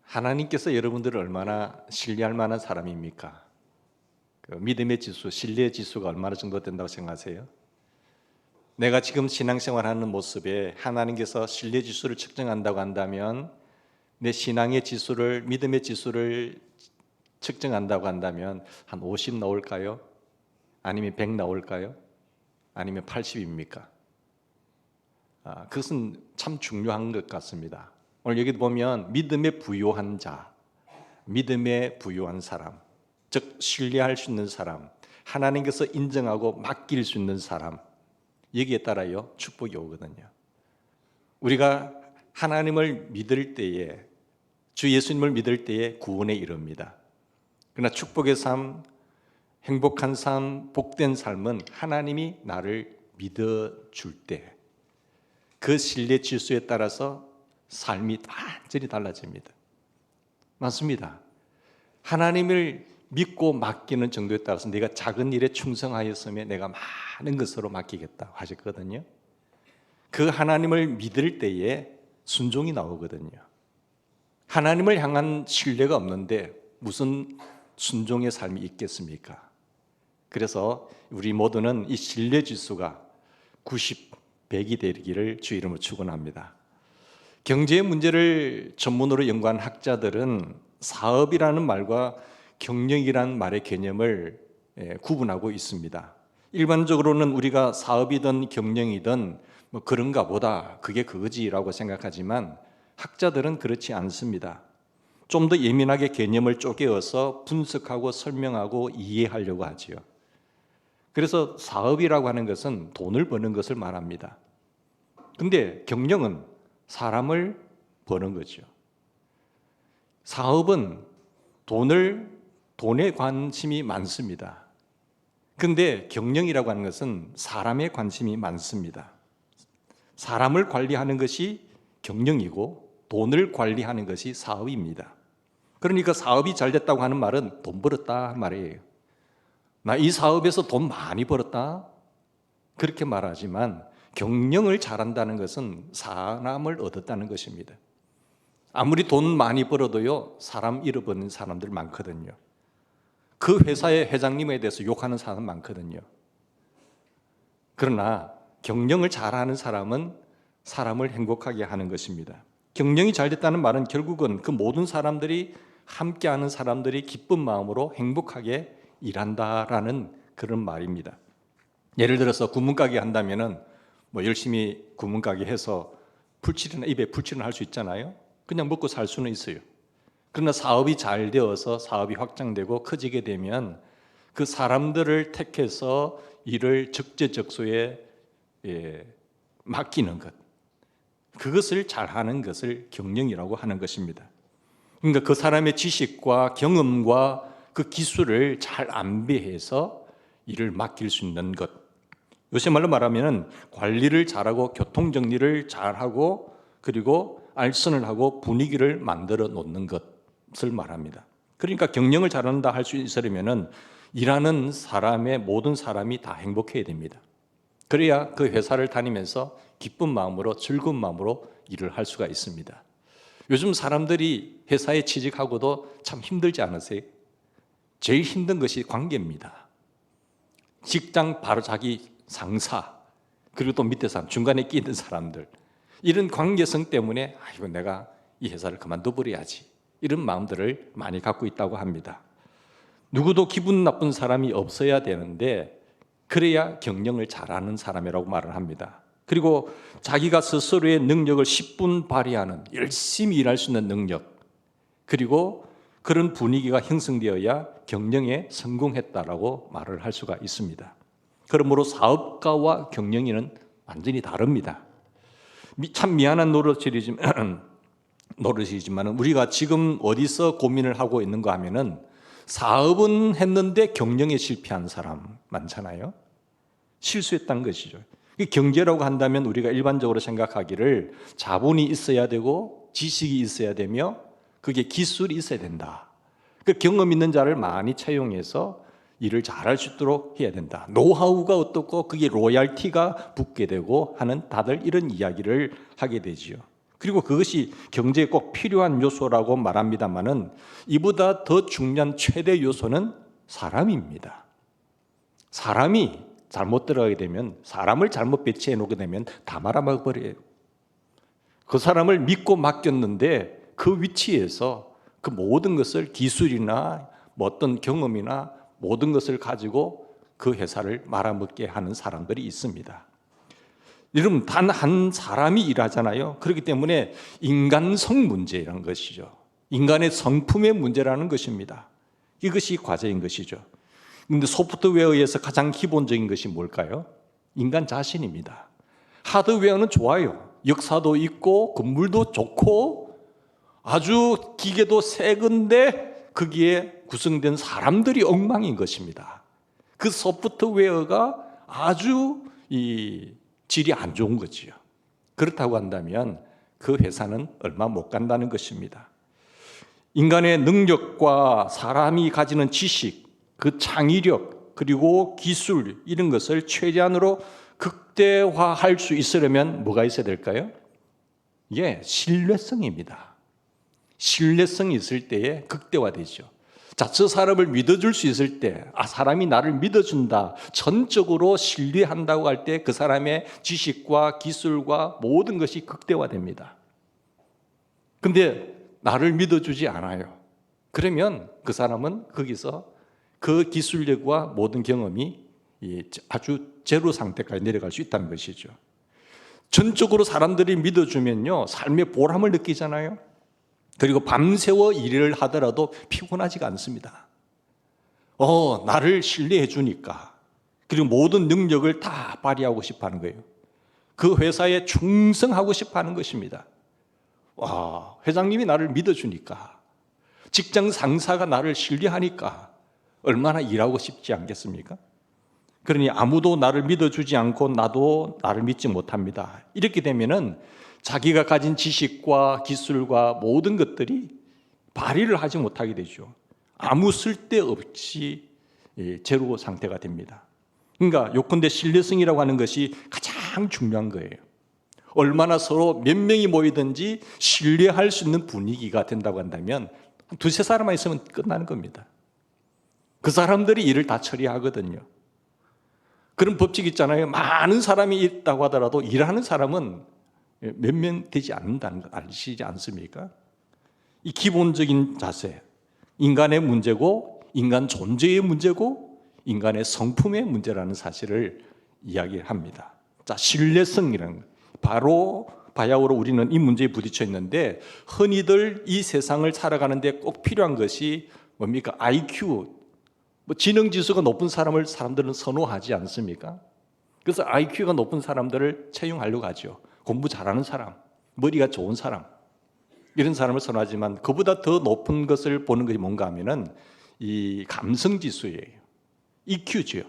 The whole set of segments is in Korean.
하나님께서 여러분들을 얼마나 신뢰할 만한 사람입니까? 그 믿음의 지수, 신뢰의 지수가 얼마나 정도 된다고 생각하세요? 내가 지금 신앙생활하는 모습에 하나님께서 신뢰 지수를 측정한다고 한다면, 내 신앙의 지수를, 믿음의 지수를 측정한다고 한다면 한 50 나올까요? 아니면 100 나올까요? 아니면 80입니까? 그것은 참 중요한 것 같습니다. 오늘 여기 보면 믿음에 부요한 자, 믿음에 부요한 사람, 즉 신뢰할 수 있는 사람, 하나님께서 인정하고 맡길 수 있는 사람, 여기에 따라요 축복이 오거든요. 우리가 하나님을 믿을 때에, 주 예수님을 믿을 때에 구원에 이릅니다. 그러나 축복의 삶, 행복한 삶, 복된 삶은 하나님이 나를 믿어줄 때 그 신뢰 지수에 따라서 삶이 완전히 달라집니다. 맞습니다. 하나님을 믿고 맡기는 정도에 따라서 내가 작은 일에 충성하였으면 내가 많은 것으로 맡기겠다 하셨거든요. 그 하나님을 믿을 때에 순종이 나오거든요. 하나님을 향한 신뢰가 없는데 무슨 순종의 삶이 있겠습니까? 그래서 우리 모두는 이 신뢰 지수가 90, 100이 되기를 주 이름으로 축원합니다. 경제 문제를 전문으로 연구한 학자들은 사업이라는 말과 경영이라는 말의 개념을 구분하고 있습니다. 일반적으로는 우리가 사업이든 경영이든 뭐 그런가 보다, 그게 그거지라고 생각하지만 학자들은 그렇지 않습니다. 좀 더 예민하게 개념을 쪼개어서 분석하고 설명하고 이해하려고 하지요. 그래서 사업이라고 하는 것은 돈을 버는 것을 말합니다. 근데 경영은 사람을 버는 거죠. 사업은 돈에 관심이 많습니다. 근데 경영이라고 하는 것은 사람에 관심이 많습니다. 사람을 관리하는 것이 경영이고 돈을 관리하는 것이 사업입니다. 그러니까 사업이 잘 됐다고 하는 말은 돈 벌었다 말이에요. 나 이 사업에서 돈 많이 벌었다, 그렇게 말하지만 경영을 잘한다는 것은 사람을 얻었다는 것입니다. 아무리 돈 많이 벌어도요 사람 잃어버리는 사람들 많거든요. 그 회사의 회장님에 대해서 욕하는 사람 많거든요. 그러나 경영을 잘하는 사람은 사람을 행복하게 하는 것입니다. 경영이 잘 됐다는 말은 결국은 그 모든 사람들이, 함께하는 사람들이 기쁜 마음으로 행복하게 일한다라는 그런 말입니다. 예를 들어서 구멍가게 한다면은 뭐 열심히 구멍가게 해서 풀칠이나 입에 풀칠을 할 수 있잖아요. 그냥 먹고 살 수는 있어요. 그러나 사업이 잘 되어서 사업이 확장되고 커지게 되면 그 사람들을 택해서 일을 적재적소에 맡기는 것, 그것을 잘하는 것을 경영이라고 하는 것입니다. 그러니까 그 사람의 지식과 경험과 그 기술을 잘 안배해서 일을 맡길 수 있는 것, 요새 말로 말하면 관리를 잘하고 교통정리를 잘하고 그리고 알선을 하고 분위기를 만들어 놓는 것을 말합니다. 그러니까 경영을 잘한다 할 수 있으려면 일하는 사람의 모든 사람이 다 행복해야 됩니다. 그래야 그 회사를 다니면서 기쁜 마음으로, 즐거운 마음으로 일을 할 수가 있습니다. 요즘 사람들이 회사에 취직하고도 참 힘들지 않으세요? 제일 힘든 것이 관계입니다. 직장 바로 자기 상사, 그리고 또 밑에 사람, 중간에 끼는 사람들, 이런 관계성 때문에 이거 내가 이 회사를 그만둬 버려야지, 이런 마음들을 많이 갖고 있다고 합니다. 누구도 기분 나쁜 사람이 없어야 되는데 그래야 경영을 잘하는 사람이라고 말을 합니다. 그리고 자기가 스스로의 능력을 10분 발휘하는, 열심히 일할 수 있는 능력, 그리고 그런 분위기가 형성되어야 경영에 성공했다라고 말을 할 수가 있습니다. 그러므로 사업가와 경영인은 완전히 다릅니다. 참 미안한 노릇이지만 우리가 지금 어디서 고민을 하고 있는가 하면은, 사업은 했는데 경영에 실패한 사람 많잖아요. 실수했다는 것이죠. 경제라고 한다면 우리가 일반적으로 생각하기를 자본이 있어야 되고 지식이 있어야 되며 그게 기술이 있어야 된다. 그 경험 있는 자를 많이 채용해서 일을 잘할 수 있도록 해야 된다. 노하우가 어떻고 그게 로얄티가 붙게 되고 하는, 다들 이런 이야기를 하게 되지요. 그리고 그것이 경제에 꼭 필요한 요소라고 말합니다만은 이보다 더 중요한 최대 요소는 사람입니다. 사람이 잘못 들어가게 되면, 사람을 잘못 배치해 놓게 되면 다 말아먹어버려요. 그 사람을 믿고 맡겼는데 그 위치에서 그 모든 것을, 기술이나 뭐 어떤 경험이나 모든 것을 가지고 그 회사를 말아먹게 하는 사람들이 있습니다. 여러분, 단 한 사람이 일하잖아요. 그렇기 때문에 인간성 문제라는 것이죠. 인간의 성품의 문제라는 것입니다. 이것이 과제인 것이죠. 그런데 소프트웨어에서 가장 기본적인 것이 뭘까요? 인간 자신입니다. 하드웨어는 좋아요. 역사도 있고 건물도 좋고 아주 기계도 새근데 거기에 구성된 사람들이 엉망인 것입니다. 그 소프트웨어가 아주 질이 안 좋은 거지요. 그렇다고 한다면 그 회사는 얼마 못 간다는 것입니다. 인간의 능력과 사람이 가지는 지식, 그 창의력, 그리고 기술, 이런 것을 최대한으로 극대화할 수 있으려면 뭐가 있어야 될까요? 신뢰성입니다. 신뢰성이 있을 때에 극대화되죠. 자, 저 사람을 믿어줄 수 있을 때, 사람이 나를 믿어준다, 전적으로 신뢰한다고 할 때 그 사람의 지식과 기술과 모든 것이 극대화됩니다. 근데 나를 믿어주지 않아요. 그러면 그 사람은 거기서 그 기술력과 모든 경험이 아주 제로 상태까지 내려갈 수 있다는 것이죠. 전적으로 사람들이 믿어주면요, 삶의 보람을 느끼잖아요. 그리고 밤새워 일을 하더라도 피곤하지가 않습니다. 나를 신뢰해 주니까, 그리고 모든 능력을 다 발휘하고 싶어 하는 거예요. 그 회사에 충성하고 싶어 하는 것입니다. 회장님이 나를 믿어주니까, 직장 상사가 나를 신뢰하니까 얼마나 일하고 싶지 않겠습니까? 그러니 아무도 나를 믿어주지 않고 나도 나를 믿지 못합니다. 이렇게 되면은 자기가 가진 지식과 기술과 모든 것들이 발휘를 하지 못하게 되죠. 아무 쓸데없이 제로 상태가 됩니다. 그러니까 요컨대 신뢰성이라고 하는 것이 가장 중요한 거예요. 얼마나 서로 몇 명이 모이든지 신뢰할 수 있는 분위기가 된다고 한다면 한 두세 사람만 있으면 끝나는 겁니다. 그 사람들이 일을 다 처리하거든요. 그런 법칙 있잖아요. 많은 사람이 있다고 하더라도 일하는 사람은 몇 명 되지 않는다는 거 아시지 않습니까? 이 기본적인 자세, 인간의 문제고, 인간 존재의 문제고, 인간의 성품의 문제라는 사실을 이야기합니다. 자, 신뢰성이라는 거. 바로 바야흐로 우리는 이 문제에 부딪혀 있는데, 흔히들 이 세상을 살아가는데 꼭 필요한 것이 뭡니까? IQ, 지능 지수가 높은 사람들은 선호하지 않습니까? 그래서 IQ가 높은 사람들을 채용하려고 하죠. 공부 잘하는 사람, 머리가 좋은 사람, 이런 사람을 선호하지만 그보다 더 높은 것을 보는 것이 뭔가 하면은 이 감성 지수예요. EQ죠.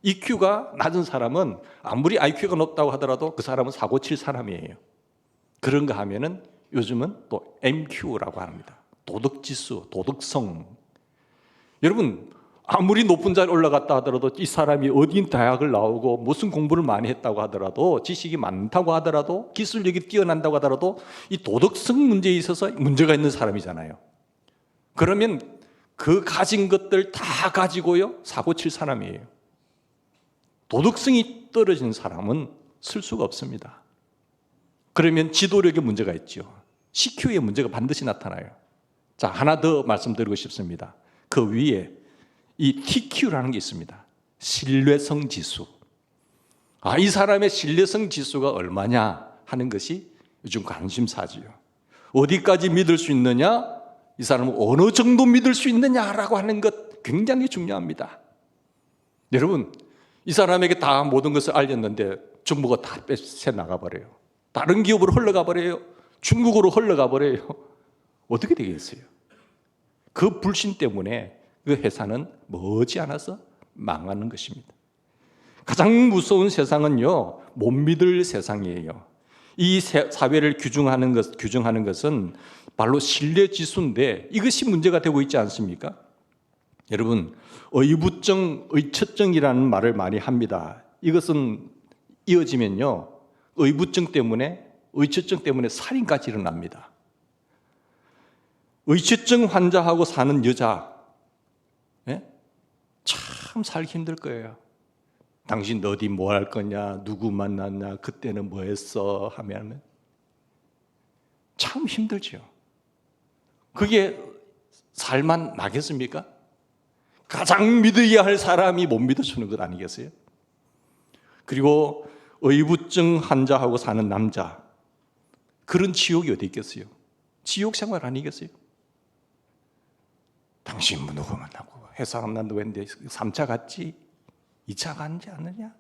EQ가 낮은 사람은 아무리 IQ가 높다고 하더라도 그 사람은 사고 칠 사람이에요. 그런가 하면은 요즘은 또 MQ라고 합니다. 도덕 지수, 도덕성. 여러분, 아무리 높은 자리에 올라갔다 하더라도 이 사람이 어디 대학을 나오고 무슨 공부를 많이 했다고 하더라도, 지식이 많다고 하더라도, 기술력이 뛰어난다고 하더라도 이 도덕성 문제에 있어서 문제가 있는 사람이잖아요. 그러면 그 가진 것들 다 가지고요 사고 칠 사람이에요. 도덕성이 떨어진 사람은 쓸 수가 없습니다. 그러면 지도력에 문제가 있죠. CQ에 문제가 반드시 나타나요. 자, 하나 더 말씀드리고 싶습니다. 그 위에 이 TQ라는 게 있습니다. 신뢰성 지수. 이 사람의 신뢰성 지수가 얼마냐 하는 것이 요즘 관심사지요. 어디까지 믿을 수 있느냐, 이 사람은 어느 정도 믿을 수 있느냐라고 하는 것 굉장히 중요합니다. 여러분, 이 사람에게 다 모든 것을 알렸는데 정보가 다 뺏어 나가버려요. 다른 기업으로 흘러가 버려요. 중국으로 흘러가 버려요. 어떻게 되겠어요? 그 불신 때문에 그 회사는 머지않아서 망하는 것입니다. 가장 무서운 세상은요, 못 믿을 세상이에요. 이 사회를 규정하는 것은 바로 신뢰 지수인데 이것이 문제가 되고 있지 않습니까? 여러분, 의부증, 의처증이라는 말을 많이 합니다. 이것은 이어지면요, 의부증 때문에 의처증 때문에 살인까지 일어납니다. 의처증 환자하고 사는 여자, 예? 참 살기 힘들 거예요. 당신 어디 뭐 할 거냐, 누구 만났냐, 그때는 뭐 했어 하면 참 힘들죠. 그게 살만 나겠습니까? 가장 믿어야 할 사람이 못 믿어주는 것 아니겠어요? 그리고 의부증 환자하고 사는 남자, 그런 지옥이 어디 있겠어요? 지옥 생활 아니겠어요? 당신 누구 만나고 회사 만난다고 했는데 3차 갔지? 2차 갔지 않느냐?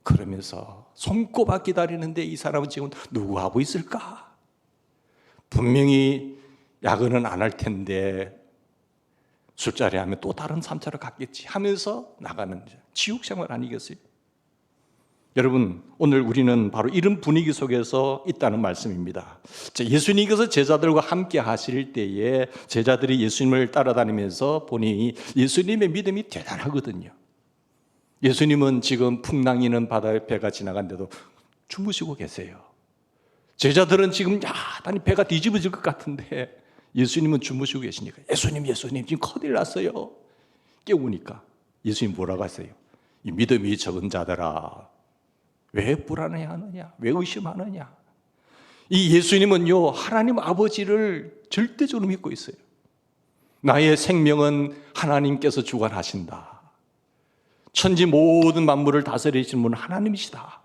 그러면서 손꼽아 기다리는데 이 사람은 지금 누구하고 있을까? 분명히 야근은 안 할 텐데 술자리 하면 또 다른 3차로 갔겠지 하면서 나가는 지옥 생활 아니겠어요? 여러분, 오늘 우리는 바로 이런 분위기 속에서 있다는 말씀입니다. 예수님께서 제자들과 함께 하실 때에 제자들이 예수님을 따라다니면서 보니 예수님의 믿음이 대단하거든요. 예수님은 지금 풍랑이는 바다에 배가 지나간데도 주무시고 계세요. 제자들은 지금 야단이 배가 뒤집어질 것 같은데 예수님은 주무시고 계시니까 예수님 지금 큰일 났어요. 깨우니까 예수님 뭐라고 하세요? 이 믿음이 적은 자들아, 왜 불안해하느냐? 왜 의심하느냐? 이 예수님은요, 하나님 아버지를 절대적으로 믿고 있어요. 나의 생명은 하나님께서 주관하신다. 천지 모든 만물을 다스리시는 분은 하나님이시다.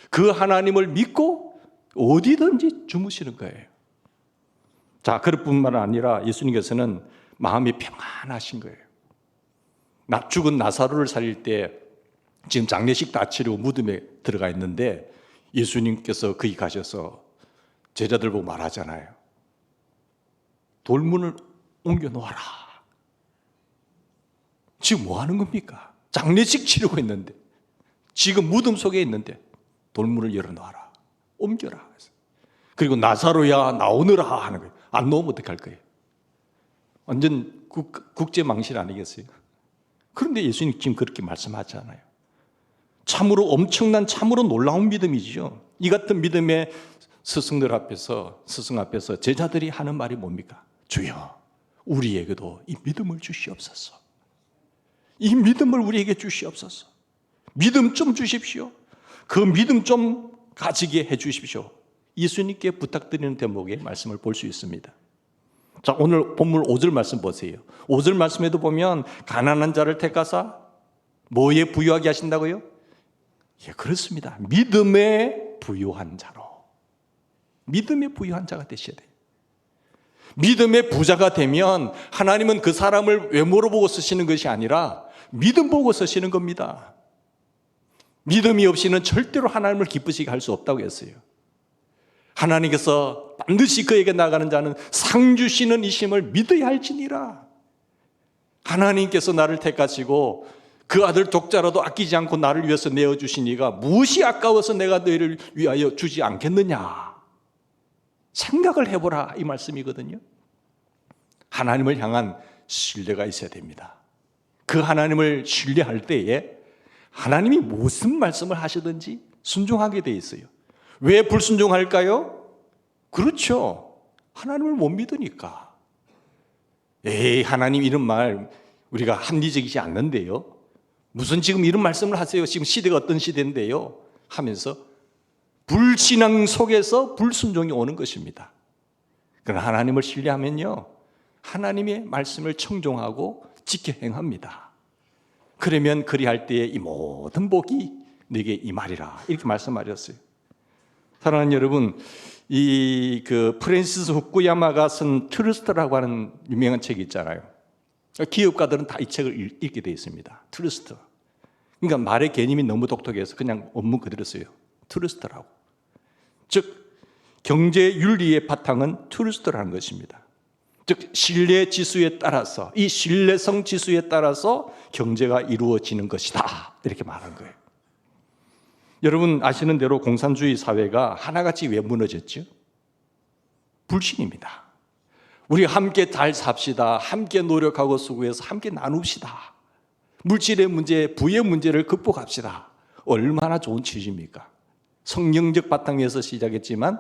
그 하나님을 믿고 어디든지 주무시는 거예요. 자, 그럴 뿐만 아니라 예수님께서는 마음이 평안하신 거예요. 죽은 나사로를 살릴 때 지금 장례식 다 치르고 무덤에 들어가 있는데 예수님께서 거기 가셔서 제자들 보고 말하잖아요. 돌문을 옮겨 놓아라. 지금 뭐 하는 겁니까? 장례식 치르고 있는데, 지금 무덤 속에 있는데 돌문을 열어 놓아라. 옮겨라. 그리고 나사로야 나오너라 하는 거예요. 안 나오면 어떡할 거예요? 완전 국제망신 아니겠어요? 그런데 예수님 지금 그렇게 말씀하잖아요. 참으로 엄청난, 참으로 놀라운 믿음이죠. 이 같은 믿음의 스승 앞에서 제자들이 하는 말이 뭡니까? 주여, 우리에게도 이 믿음을 주시옵소서. 이 믿음을 우리에게 주시옵소서. 믿음 좀 주십시오. 그 믿음 좀 가지게 해 주십시오. 예수님께 부탁드리는 대목의 말씀을 볼 수 있습니다. 자, 오늘 본문 5절 말씀 보세요. 5절 말씀에도 보면 가난한 자를 택하사 뭐에 부유하게 하신다고요? 예, 그렇습니다. 믿음에 부유한 자로. 믿음에 부유한 자가 되셔야 돼요. 믿음의 부자가 되면 하나님은 그 사람을 외모로 보고 쓰시는 것이 아니라 믿음 보고 쓰시는 겁니다. 믿음이 없이는 절대로 하나님을 기쁘시게 할 수 없다고 했어요. 하나님께서 반드시 그에게 나가는 자는 상 주시는 이심을 믿어야 할지니라. 하나님께서 나를 택하시고 그 아들 독자라도 아끼지 않고 나를 위해서 내어주시니가 무엇이 아까워서 내가 너희를 위하여 주지 않겠느냐. 생각을 해보라, 이 말씀이거든요. 하나님을 향한 신뢰가 있어야 됩니다. 그 하나님을 신뢰할 때에 하나님이 무슨 말씀을 하시든지 순종하게 돼 있어요. 왜 불순종할까요? 그렇죠. 하나님을 못 믿으니까. 에이, 하나님 이런 말 우리가 합리적이지 않는데요. 무슨 지금 이런 말씀을 하세요? 지금 시대가 어떤 시대인데요? 하면서 불신앙 속에서 불순종이 오는 것입니다. 그러나 하나님을 신뢰하면요, 하나님의 말씀을 청종하고 지켜 행합니다. 그러면 그리할 때에 이 모든 복이 네게 임하리라, 이렇게 말씀하셨어요. 사랑하는 여러분, 이 프랜시스 후쿠야마가 쓴 트러스트라고 하는 유명한 책이 있잖아요. 기업가들은 다 이 책을 읽게 되어 있습니다. 트러스트. 그러니까 말의 개념이 너무 독특해서 그냥 원문 그대로 써요. 트러스트라고. 즉 경제 윤리의 바탕은 트러스트라는 것입니다. 즉 신뢰 지수에 따라서, 이 신뢰성 지수에 따라서 경제가 이루어지는 것이다, 이렇게 말한 거예요. 여러분 아시는 대로 공산주의 사회가 하나같이 왜 무너졌죠? 불신입니다. 우리 함께 잘 삽시다. 함께 노력하고 수고해서 함께 나눕시다. 물질의 문제, 부의 문제를 극복합시다. 얼마나 좋은 취지입니까? 성경적 바탕 위에서 시작했지만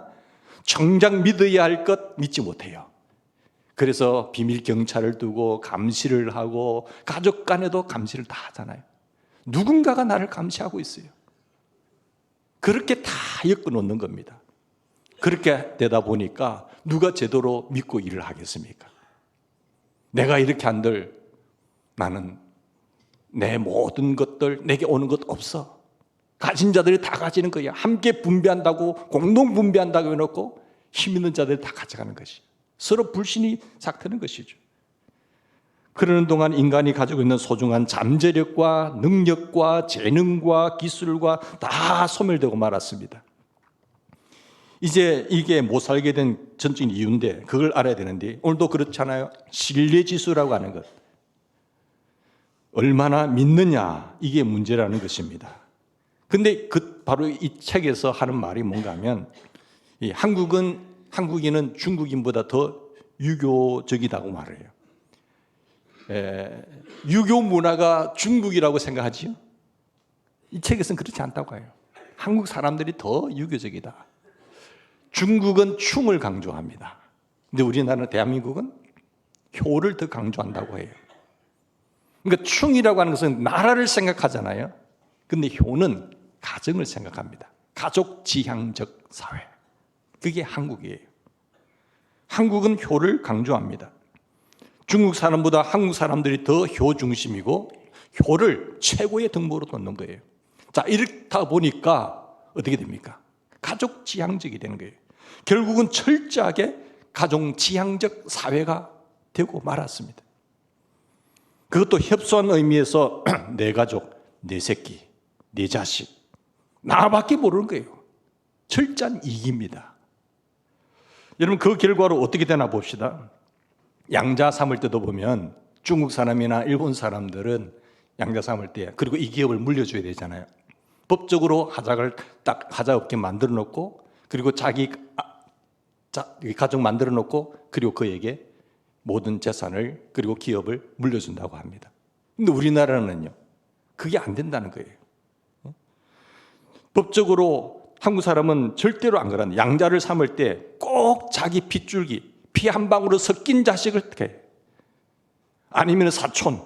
정작 믿어야 할 것 믿지 못해요. 그래서 비밀 경찰을 두고 감시를 하고 가족 간에도 감시를 다 하잖아요. 누군가가 나를 감시하고 있어요. 그렇게 다 엮어놓는 겁니다. 그렇게 되다 보니까 누가 제대로 믿고 일을 하겠습니까? 내가 이렇게 한들 나는 내 모든 것들 내게 오는 것 없어. 가진 자들이 다 가지는 거야. 함께 분배한다고 공동 분배한다고 해놓고 힘 있는 자들이 다 가져가는 것이 서로 불신이 삭트는 것이죠. 그러는 동안 인간이 가지고 있는 소중한 잠재력과 능력과 재능과 기술과 다 소멸되고 말았습니다. 이제 이게 못 살게 된 전적인 이유인데 그걸 알아야 되는데 오늘도 그렇잖아요. 신뢰지수라고 하는 것. 얼마나 믿느냐 이게 문제라는 것입니다. 근데 바로 이 책에서 하는 말이 뭔가 하면 이 한국인은 중국인보다 더 유교적이라고 말해요. 유교 문화가 중국이라고 생각하지요? 이 책에서는 그렇지 않다고 해요. 한국 사람들이 더 유교적이다. 중국은 충을 강조합니다. 근데 우리나라는 대한민국은 효를 더 강조한다고 해요. 그러니까 충이라고 하는 것은 나라를 생각하잖아요. 근데 효는 가정을 생각합니다. 가족 지향적 사회. 그게 한국이에요. 한국은 효를 강조합니다. 중국 사람보다 한국 사람들이 더 효 중심이고 효를 최고의 등목으로 놓는 거예요. 자, 이렇다 보니까 어떻게 됩니까? 가족 지향적이 되는 거예요. 결국은 철저하게 가족 지향적 사회가 되고 말았습니다. 그것도 협소한 의미에서 내 가족, 내 새끼, 내 자식, 나밖에 모르는 거예요. 철저한 이익입니다. 여러분 그 결과로 어떻게 되나 봅시다. 양자 삼을 때도 보면 중국 사람이나 일본 사람들은 양자 삼을 때 그리고 이 기업을 물려줘야 되잖아요. 법적으로 하자를 딱 하자 없게 만들어 놓고 그리고 자기 가족 만들어 놓고 그리고 그에게 모든 재산을 그리고 기업을 물려준다고 합니다. 근데 우리나라는요 그게 안 된다는 거예요. 법적으로 한국 사람은 절대로 안 그러는 양자를 삼을 때 꼭 자기 핏줄기 피 한 방울로 섞인 자식을 어떻게 아니면 사촌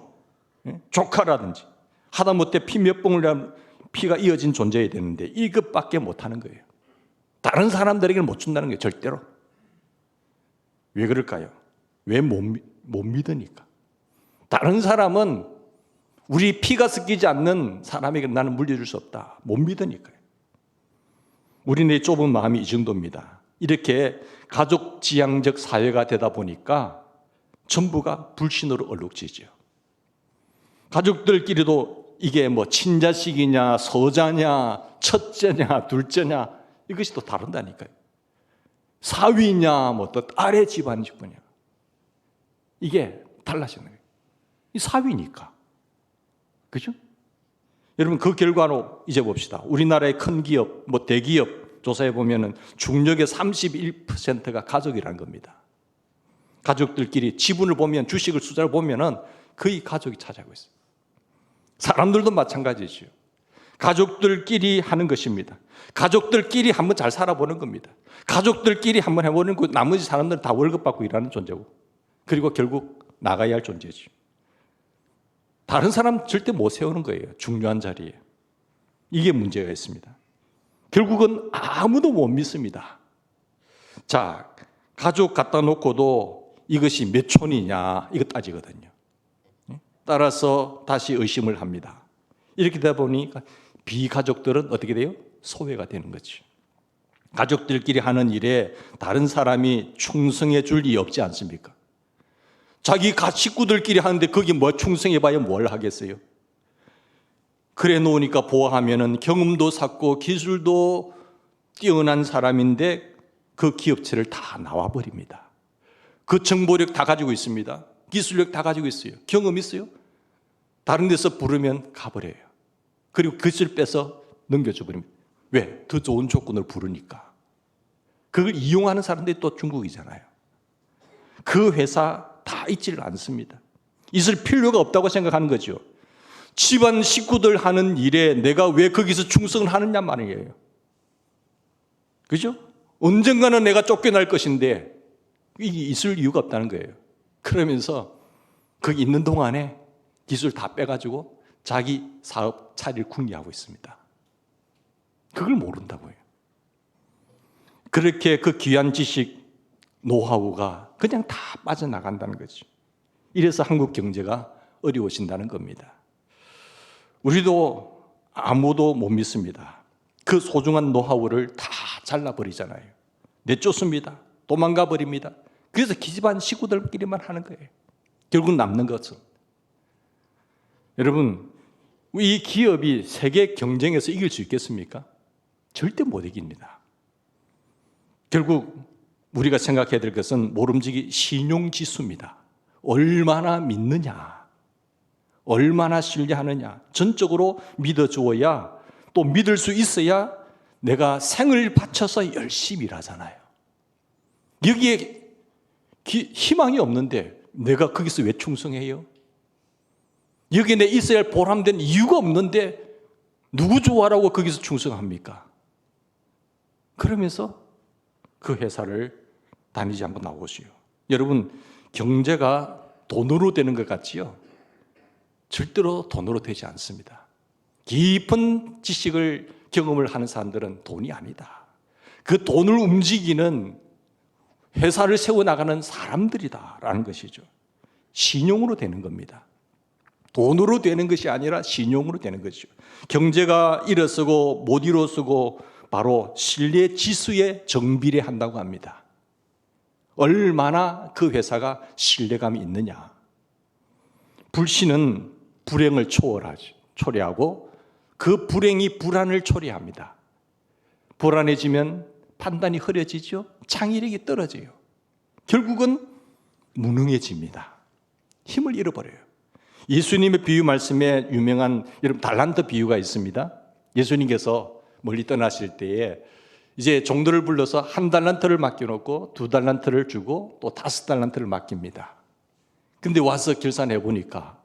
조카라든지 하다못해 피 몇 방울 피가 이어진 존재여야 되는데 이것밖에 못하는 거예요. 다른 사람들에게는 못 준다는 거예요. 절대로. 왜 그럴까요? 왜 못 믿으니까. 다른 사람은 우리 피가 섞이지 않는 사람에게 나는 물려줄 수 없다. 못 믿으니까요. 우리네 좁은 마음이 이 정도입니다. 이렇게 가족 지향적 사회가 되다 보니까 전부가 불신으로 얼룩지죠. 가족들끼리도 이게 뭐 친자식이냐, 서자냐, 첫째냐, 둘째냐 이것이 또 다른다니까요. 사위냐, 뭐 또 딸의 집안 식구냐 이게 달라지는 거예요. 이 사위니까. 그죠? 여러분 그 결과로 이제 봅시다. 우리나라의 큰 기업, 뭐 대기업 조사해 보면은 중력의 31%가 가족이라는 겁니다. 가족들끼리 지분을 보면 주식을 숫자를 보면은 거의 가족이 차지하고 있어요. 사람들도 마찬가지죠. 가족들끼리 하는 것입니다. 가족들끼리 한번 잘 살아보는 겁니다. 가족들끼리 한번 해보는 거 나머지 사람들은 다 월급 받고 일하는 존재고 그리고 결국 나가야 할 존재죠. 다른 사람 절대 못 세우는 거예요. 중요한 자리에. 이게 문제가 있습니다. 결국은 아무도 못 믿습니다. 자, 가족 갖다 놓고도 이것이 몇 촌이냐 이거 따지거든요. 따라서 다시 의심을 합니다. 이렇게 되다 보니까 비가족들은 어떻게 돼요? 소외가 되는 거죠. 가족들끼리 하는 일에 다른 사람이 충성해 줄 리 없지 않습니까? 자기 식구들끼리 하는데 거기 뭐 충성해 봐야 뭘 하겠어요? 그래 놓으니까 보아하면은 경험도 쌓고 기술도 뛰어난 사람인데 그 기업체를 다 나와버립니다. 그 정보력 다 가지고 있습니다. 기술력 다 가지고 있어요. 경험 있어요. 다른 데서 부르면 가버려요. 그리고 그것을 빼서 넘겨줘 버립니다. 왜? 더 좋은 조건을 부르니까. 그걸 이용하는 사람들이 또 중국이잖아요. 그 회사 다 있지를 않습니다. 있을 필요가 없다고 생각하는 거죠. 집안 식구들 하는 일에 내가 왜 거기서 충성을 하느냐 말이에요. 그죠? 언젠가는 내가 쫓겨날 것인데 이게 있을 이유가 없다는 거예요. 그러면서 거기 있는 동안에 기술 다 빼가지고 자기 사업 차릴 궁리하고 있습니다. 그걸 모른다고요. 그렇게 그 귀한 지식, 노하우가 그냥 다 빠져나간다는 거죠. 이래서 한국 경제가 어려워진다는 겁니다. 우리도 아무도 못 믿습니다. 그 소중한 노하우를 다 잘라버리잖아요. 내쫓습니다. 도망가 버립니다. 그래서 기집안 식구들끼리만 하는 거예요. 결국 남는 것은. 여러분, 이 기업이 세계 경쟁에서 이길 수 있겠습니까? 절대 못 이깁니다. 결국 우리가 생각해야 될 것은 모름지기 신용지수입니다. 얼마나 믿느냐, 얼마나 신뢰하느냐, 전적으로 믿어주어야, 또 믿을 수 있어야 내가 생을 바쳐서 열심히 일하잖아요. 여기에 희망이 없는데 내가 거기서 왜 충성해요? 여기에 내 있어야 할 보람된 이유가 없는데 누구 좋아라고 거기서 충성합니까? 그러면서 그 회사를 다니지 않고 나오시오. 여러분, 경제가 돈으로 되는 것 같지요? 절대로 돈으로 되지 않습니다. 깊은 지식을 경험을 하는 사람들은 돈이 아니다. 그 돈을 움직이는 회사를 세워나가는 사람들이다라는 것이죠. 신용으로 되는 겁니다. 돈으로 되는 것이 아니라 신용으로 되는 것이죠. 경제가 일어서고 못 일어서고 바로 신뢰 지수에 정비례한다고 합니다. 얼마나 그 회사가 신뢰감이 있느냐. 불신은 불행을 초래하고 그 불행이 불안을 초래합니다. 불안해지면 판단이 흐려지죠. 창의력이 떨어져요. 결국은 무능해집니다. 힘을 잃어버려요. 예수님의 비유 말씀에 유명한 여러분 달란트 비유가 있습니다. 예수님께서 멀리 떠나실 때에 이제 종들을 불러서 1달란트를 맡겨놓고 2달란트를 주고 또 5달란트를 맡깁니다. 근데 와서 결산해 보니까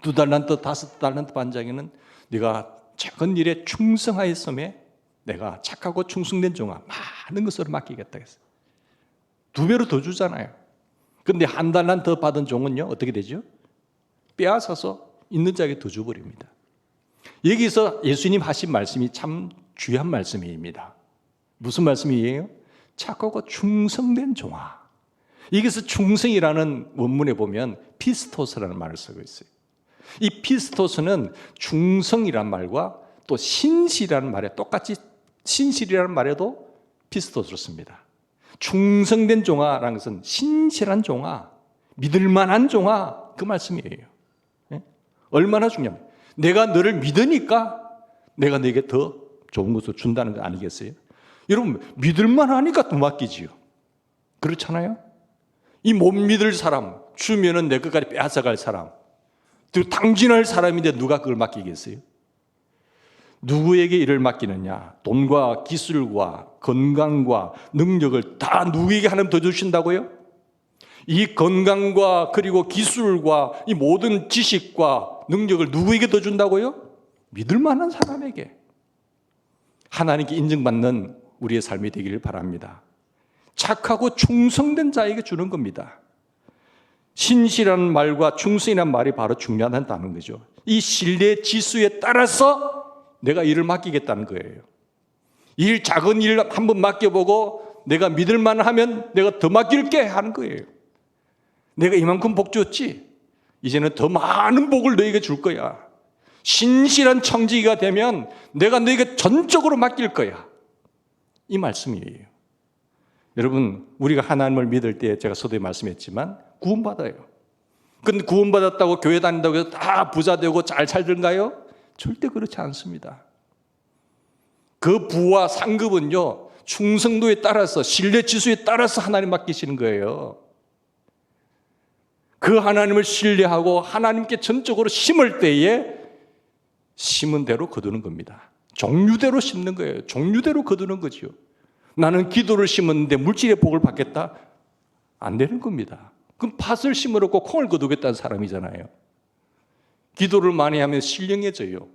2달란트, 5달란트 반장에는 네가 작은 일에 충성하였음에 내가 착하고 충성된 종아 많은 것으로 맡기겠다 했어요. 2배로 더 주잖아요. 근데 1달란트 받은 종은요 어떻게 되죠? 빼앗아서 있는 자에게 더 줘버립니다. 여기서 예수님 하신 말씀이 참 귀한 말씀입니다. 무슨 말씀이에요? 착하고 충성된 종아. 여기서 충성이라는 원문에 보면 피스토스라는 말을 쓰고 있어요. 이 피스토스는 충성이란 말과 또 신실이라는 말에 똑같이 신실이라는 말에도 피스토스로 씁니다. 충성된 종아라는 것은 신실한 종아, 믿을 만한 종아, 그 말씀이에요. 얼마나 중요합니까? 내가 너를 믿으니까 내가 너에게 더 좋은 것을 준다는 거 아니겠어요? 여러분, 믿을만 하니까 또 맡기지요. 그렇잖아요? 이 못 믿을 사람, 주면은 내 것까지 빼앗아갈 사람, 또 당진할 사람인데 누가 그걸 맡기겠어요? 누구에게 일을 맡기느냐? 돈과 기술과 건강과 능력을 다 누구에게 하나님 더 주신다고요? 이 건강과 그리고 기술과 이 모든 지식과 능력을 누구에게 더 준다고요? 믿을 만한 사람에게. 하나님께 인정받는 우리의 삶이 되기를 바랍니다. 착하고 충성된 자에게 주는 겁니다. 신실한 말과 충성이라는 말이 바로 중요하다는 거죠. 이 신뢰 지수에 따라서 내가 일을 맡기겠다는 거예요. 작은 일 한번 맡겨보고 내가 믿을 만하면 내가 더 맡길게 하는 거예요. 내가 이만큼 복 줬지? 이제는 더 많은 복을 너에게 줄 거야. 신실한 청지기가 되면 내가 너에게 전적으로 맡길 거야. 이 말씀이에요. 여러분, 우리가 하나님을 믿을 때 제가 서두에 말씀했지만 구원받아요. 근데 구원받았다고 교회 다닌다고 해서 다 부자 되고 잘 살던가요? 절대 그렇지 않습니다. 그 부와 상급은요, 충성도에 따라서, 신뢰 지수에 따라서 하나님 맡기시는 거예요. 그 하나님을 신뢰하고 하나님께 전적으로 심을 때에 심은 대로 거두는 겁니다. 종류대로 심는 거예요. 종류대로 거두는 거죠. 나는 기도를 심었는데 물질의 복을 받겠다? 안 되는 겁니다. 그럼 팥을 심으려고 콩을 거두겠다는 사람이잖아요. 기도를 많이 하면 신령해져요.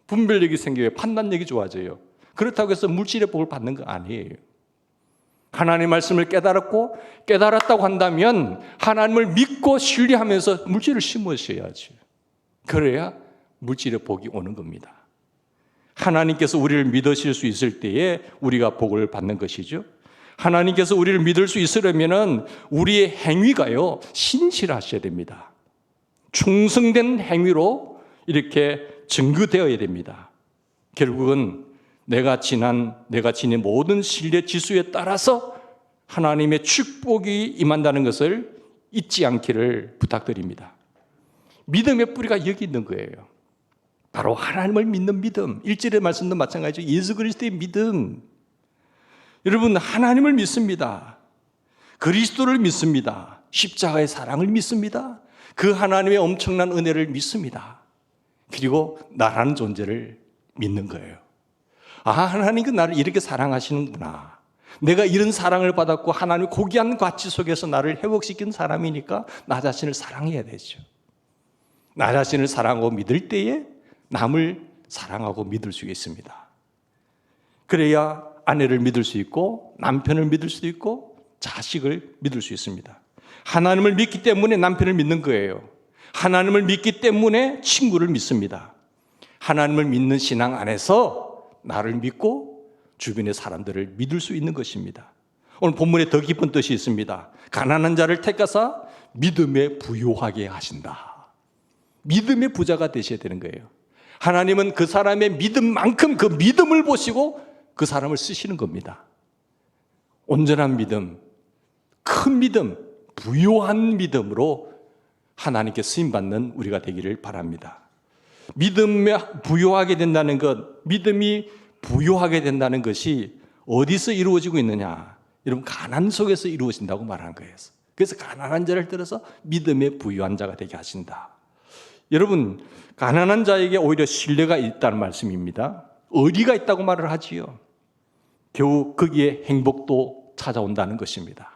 분별력이 생겨요. 판단력이 좋아져요. 그렇다고 해서 물질의 복을 받는 거 아니에요. 하나님의 말씀을 깨달았다고 한다면 하나님을 믿고 신뢰하면서 물질을 심으셔야지. 그래야 물질의 복이 오는 겁니다. 하나님께서 우리를 믿으실 수 있을 때에 우리가 복을 받는 것이죠. 하나님께서 우리를 믿을 수 있으려면 우리의 행위가요, 신실하셔야 됩니다. 충성된 행위로 이렇게 증거되어야 됩니다. 결국은 내가 지닌 모든 신뢰 지수에 따라서 하나님의 축복이 임한다는 것을 잊지 않기를 부탁드립니다. 믿음의 뿌리가 여기 있는 거예요. 바로 하나님을 믿는 믿음. 1절의 말씀도 마찬가지죠. 예수 그리스도의 믿음. 여러분, 하나님을 믿습니다. 그리스도를 믿습니다. 십자가의 사랑을 믿습니다. 그 하나님의 엄청난 은혜를 믿습니다. 그리고 나라는 존재를 믿는 거예요. 아, 하나님은 나를 이렇게 사랑하시는구나. 내가 이런 사랑을 받았고 하나님의 고귀한 가치 속에서 나를 회복시킨 사람이니까 나 자신을 사랑해야 되죠. 나 자신을 사랑하고 믿을 때에 남을 사랑하고 믿을 수 있습니다. 그래야 아내를 믿을 수 있고 남편을 믿을 수 있고 자식을 믿을 수 있습니다. 하나님을 믿기 때문에 남편을 믿는 거예요. 하나님을 믿기 때문에 친구를 믿습니다. 하나님을 믿는 신앙 안에서 나를 믿고 주변의 사람들을 믿을 수 있는 것입니다. 오늘 본문에 더 깊은 뜻이 있습니다. 가난한 자를 택하사 믿음에 부요하게 하신다. 믿음의 부자가 되셔야 되는 거예요. 하나님은 그 사람의 믿음만큼 그 믿음을 보시고 그 사람을 쓰시는 겁니다. 온전한 믿음, 큰 믿음, 부요한 믿음으로 하나님께 쓰임받는 우리가 되기를 바랍니다. 믿음에 부요하게 된다는 것, 믿음이 부요하게 된다는 것이 어디서 이루어지고 있느냐? 여러분, 가난 속에서 이루어진다고 말하는 거예요. 그래서 가난한 자를 들어서 믿음에 부요한 자가 되게 하신다. 여러분, 가난한 자에게 오히려 신뢰가 있다는 말씀입니다. 의리가 있다고 말을 하지요. 겨우 거기에 행복도 찾아온다는 것입니다.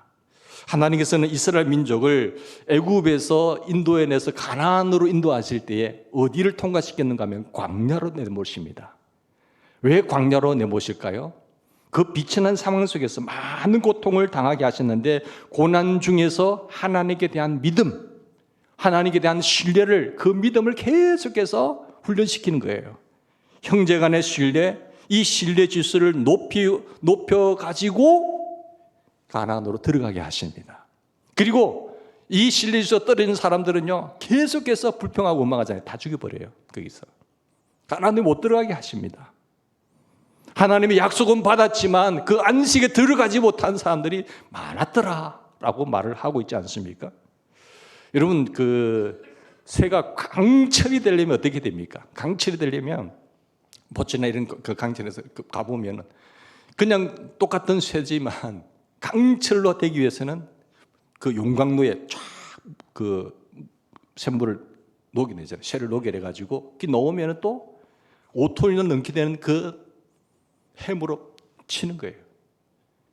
하나님께서는 이스라엘 민족을 애굽에서 인도에 내서 가나안으로 인도하실 때에 어디를 통과시켰는가 하면 광야로 내모십니다. 왜 광야로 내모실까요? 그 비천한 상황 속에서 많은 고통을 당하게 하셨는데 고난 중에서 하나님께 대한 믿음, 하나님께 대한 신뢰를, 그 믿음을 계속해서 훈련시키는 거예요. 형제 간의 신뢰, 이 신뢰 지수를 높여가지고 가나안으로 들어가게 하십니다. 그리고 이 신뢰 지수가 떨어지는 사람들은요, 계속해서 불평하고 원망하잖아요. 다 죽여버려요. 거기서. 가나안에 못 들어가게 하십니다. 하나님의 약속은 받았지만 그 안식에 들어가지 못한 사람들이 많았더라라고 말을 하고 있지 않습니까? 여러분, 그 새가 강철이 되려면 어떻게 됩니까? 강철이 되려면 보츠나 이런 그 강철에서 가보면 그냥 똑같은 새지만 강철로 되기 위해서는 그 용광로에 쫙 그 샘물을 녹여내잖아요. 쇠를 녹여내가지고 넣으면 또 5톤이나 넘게 되는 그 해무로 치는 거예요.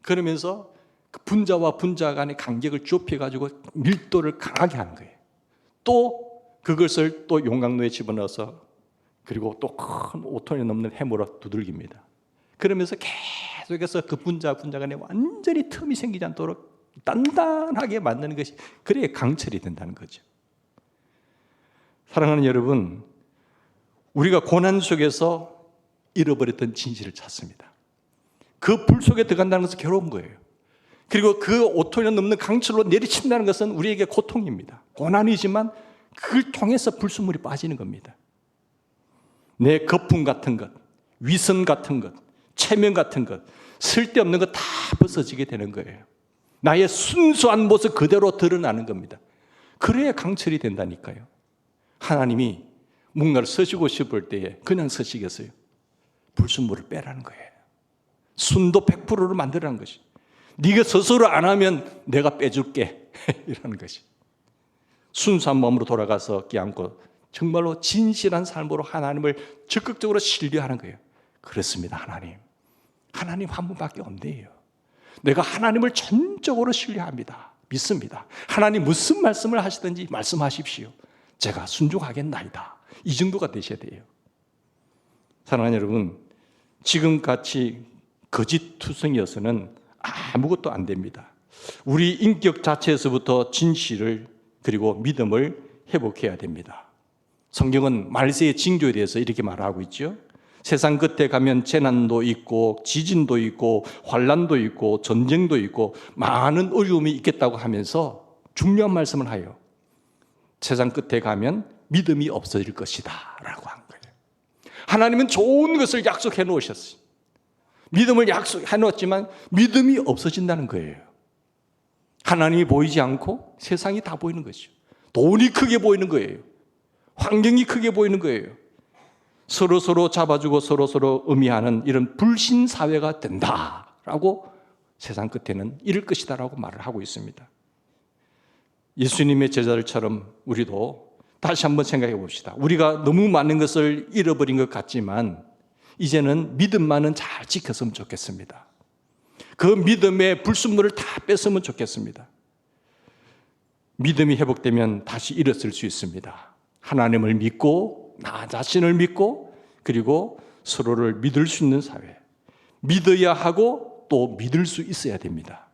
그러면서 그 분자와 분자 간의 간격을 좁혀가지고 밀도를 강하게 하는 거예요. 또 그것을 또 용광로에 집어넣어서 그리고 또 큰 5톤이 넘는 해무로 두들깁니다. 그러면서 계속해서 그 분자 간에 완전히 틈이 생기지 않도록 단단하게 만드는 것이, 그래야 강철이 된다는 거죠. 사랑하는 여러분, 우리가 고난 속에서 잃어버렸던 진실을 찾습니다. 그 불 속에 들어간다는 것은 괴로운 거예요. 그리고 그 5톤이 넘는 강철로 내리친다는 것은 우리에게 고통입니다. 고난이지만 그걸 통해서 불순물이 빠지는 겁니다. 내 거품 같은 것, 위선 같은 것, 체면 같은 것, 쓸데없는 것 다 벗어지게 되는 거예요. 나의 순수한 모습 그대로 드러나는 겁니다. 그래야 강철이 된다니까요. 하나님이 뭔가를 쓰시고 싶을 때에 그냥 쓰시겠어요? 불순물을 빼라는 거예요. 순도 100%로 만들라는 것이. 네가 스스로 안 하면 내가 빼줄게 이라는 것이. 순수한 마음으로 돌아가서 끼안고 정말로 진실한 삶으로 하나님을 적극적으로 신뢰하는 거예요. 그렇습니다. 하나님 한 분밖에 없네요. 내가 하나님을 전적으로 신뢰합니다. 믿습니다. 하나님 무슨 말씀을 하시든지 말씀하십시오. 제가 순종하겠나이다. 이 정도가 되셔야 돼요. 사랑하는 여러분, 지금같이 거짓투성이어서는 아무것도 안 됩니다. 우리 인격 자체에서부터 진실을 그리고 믿음을 회복해야 됩니다. 성경은 말세의 징조에 대해서 이렇게 말하고 있죠. 세상 끝에 가면 재난도 있고 지진도 있고 환난도 있고 전쟁도 있고 많은 어려움이 있겠다고 하면서 중요한 말씀을 해요. 세상 끝에 가면 믿음이 없어질 것이다 라고 한 거예요. 하나님은 좋은 것을 약속해 놓으셨어요. 믿음을 약속해 놓았지만 믿음이 없어진다는 거예요. 하나님이 보이지 않고 세상이 다 보이는 것이죠. 돈이 크게 보이는 거예요. 환경이 크게 보이는 거예요. 서로 잡아주고 서로 의미하는 이런 불신 사회가 된다라고 세상 끝에는 이럴 것이다라고 말을 하고 있습니다. 예수님의 제자들처럼 우리도 다시 한번 생각해 봅시다. 우리가 너무 많은 것을 잃어버린 것 같지만 이제는 믿음만은 잘 지켰으면 좋겠습니다. 그 믿음의 불순물을 다 뺐으면 좋겠습니다. 믿음이 회복되면 다시 일어설 수 있습니다. 하나님을 믿고 나 자신을 믿고 그리고 서로를 믿을 수 있는 사회. 믿어야 하고 또 믿을 수 있어야 됩니다.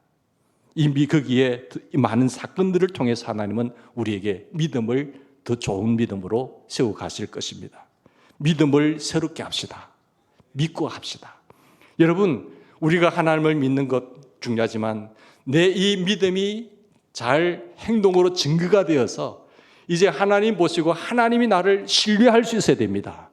거기에 많은 사건들을 통해서 하나님은 우리에게 믿음을 더 좋은 믿음으로 세워 가실 것입니다. 믿음을 새롭게 합시다. 믿고 합시다. 여러분, 우리가 하나님을 믿는 것 중요하지만 내 이 믿음이 잘 행동으로 증거가 되어서 이제 하나님 보시고 하나님이 나를 신뢰할 수 있어야 됩니다.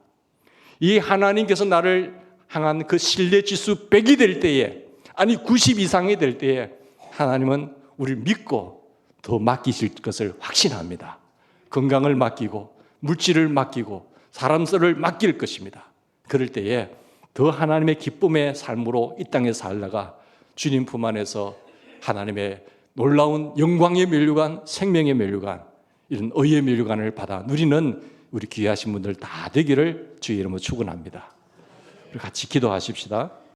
이 하나님께서 나를 향한 그 신뢰 지수 100이 될 때에, 아니 90 이상이 될 때에 하나님은 우리를 믿고 더 맡기실 것을 확신합니다. 건강을 맡기고 물질을 맡기고 사람 수를 맡길 것입니다. 그럴 때에 더 하나님의 기쁨의 삶으로 이 땅에 살다가 주님 품 안에서 하나님의 놀라운 영광의 면류관, 생명의 면류관, 이런 의의 면류관을 받아 누리는 우리 귀하신 분들 다 되기를 주의 이름으로 축원합니다. 같이 기도하십시다.